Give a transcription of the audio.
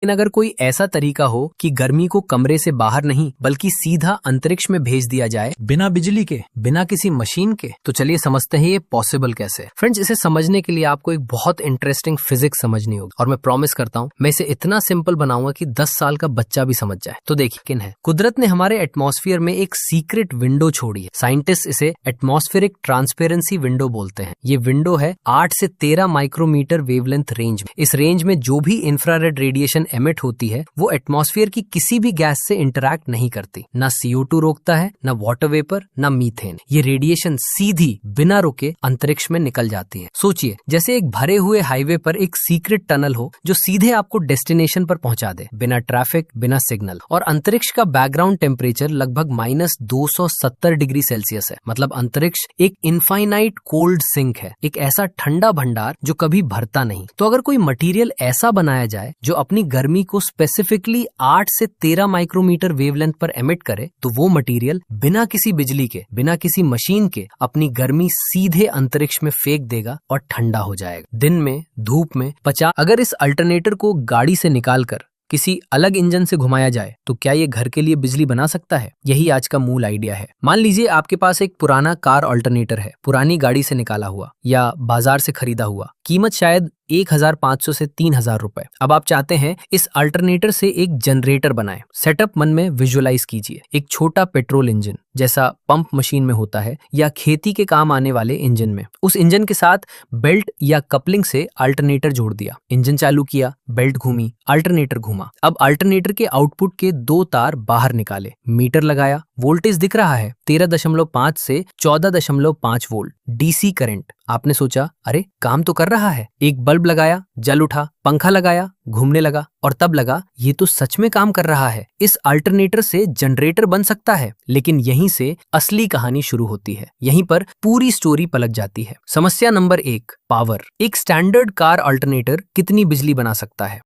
लेकिन अगर कोई ऐसा तरीका हो कि गर्मी को कमरे से बाहर नहीं बल्कि सीधा अंतरिक्ष में भेज दिया जाए बिना बिजली के, बिना किसी मशीन के, तो चलिए समझते हैं ये पॉसिबल कैसे। फ्रेंड्स, इसे समझने के लिए आपको एक बहुत इंटरेस्टिंग फिजिक्स समझनी होगी और मैं प्रॉमिस करता हूँ मैं इसे इतना सिंपल बनाऊंगा कि 10 साल का बच्चा भी समझ जाए। तो देखिए किन है। कुदरत ने हमारे एटमॉस्फेयर में एक सीक्रेट विंडो छोड़ी है। साइंटिस्ट इसे एटमॉस्फेरिक ट्रांसपेरेंसी विंडो बोलते हैं। ये विंडो है 8 से 13 माइक्रोमीटर वेवलेंथ रेंज में। इस रेंज में जो भी इंफ्रारेड रेडिएशन एमिट होती है वो एटमॉस्फेयर की किसी भी गैस से इंटरैक्ट नहीं करती। ना CO2 रोकता है, ना वाटर वेपर, ना मीथेन। ये रेडिएशन सीधी बिना रुके अंतरिक्ष में निकल जाती है। सोचिए जैसे एक भरे हुए हाईवे पर एक सीक्रेट टनल हो जो सीधे आपको डेस्टिनेशन पर पहुंचा दे, बिना ट्रैफिक, बिना सिग्नल। और अंतरिक्ष का बैकग्राउंड टेम्परेचर लगभग -270 डिग्री सेल्सियस है। मतलब अंतरिक्ष एक इनफाइनाइट कोल्ड सिंक है, एक ऐसा ठंडा भंडार जो कभी भरता नहीं। तो अगर कोई मटेरियल ऐसा बनाया जाए जो अपनी गर्मी को स्पेसिफिकली 8 से 13 माइक्रोमीटर वेवलेंथ पर एमिट करे, तो वो मटेरियल बिना किसी बिजली के, बिना किसी मशीन के अपनी गर्मी सीधे अंतरिक्ष में फेंक देगा और ठंडा हो जाएगा। दिन में, धूप में 50। अगर इस अल्टरनेटर को गाड़ी से निकालकर किसी अलग इंजन से घुमाया जाए तो क्या ये घर के लिए बिजली बना सकता है? यही आज का मूल आइडिया है। मान लीजिए आपके पास एक पुराना कार अल्टरनेटर है, पुरानी गाड़ी से निकाला हुआ या बाजार से खरीदा हुआ, कीमत शायद 1500 से 3000 रुपए। अब आप चाहते हैं इस अल्टरनेटर से एक जनरेटर बनाएं। सेटअप मन में विजुअलाइज कीजिए। एक छोटा पेट्रोल इंजन जैसा पंप मशीन में होता है या खेती के काम आने वाले इंजन में। उस इंजन के साथ बेल्ट या कपलिंग से अल्टरनेटर जोड़ दिया। इंजन चालू किया, बेल्ट घूमी, अल्टरनेटर घूमा। अब अल्टरनेटर के आउटपुट के 2 तार बाहर निकाले, मीटर लगाया, वोल्टेज दिख रहा है 13.5 से 14.5 वोल्ट डीसी करंट। आपने सोचा अरे काम तो कर रहा है। एक बल्ब लगाया, जल उठा, पंखा लगाया, घूमने लगा और तब लगा ये तो सच में काम कर रहा है। इस अल्टरनेटर से जनरेटर बन सकता है। लेकिन यहीं से असली कहानी शुरू होती है। यहीं पर पूरी स्टोरी पलट जाती है। समस्या नंबर 1, पावर। एक स्टैंडर्ड कार अल्टरनेटर कितनी बिजली बना सकता है?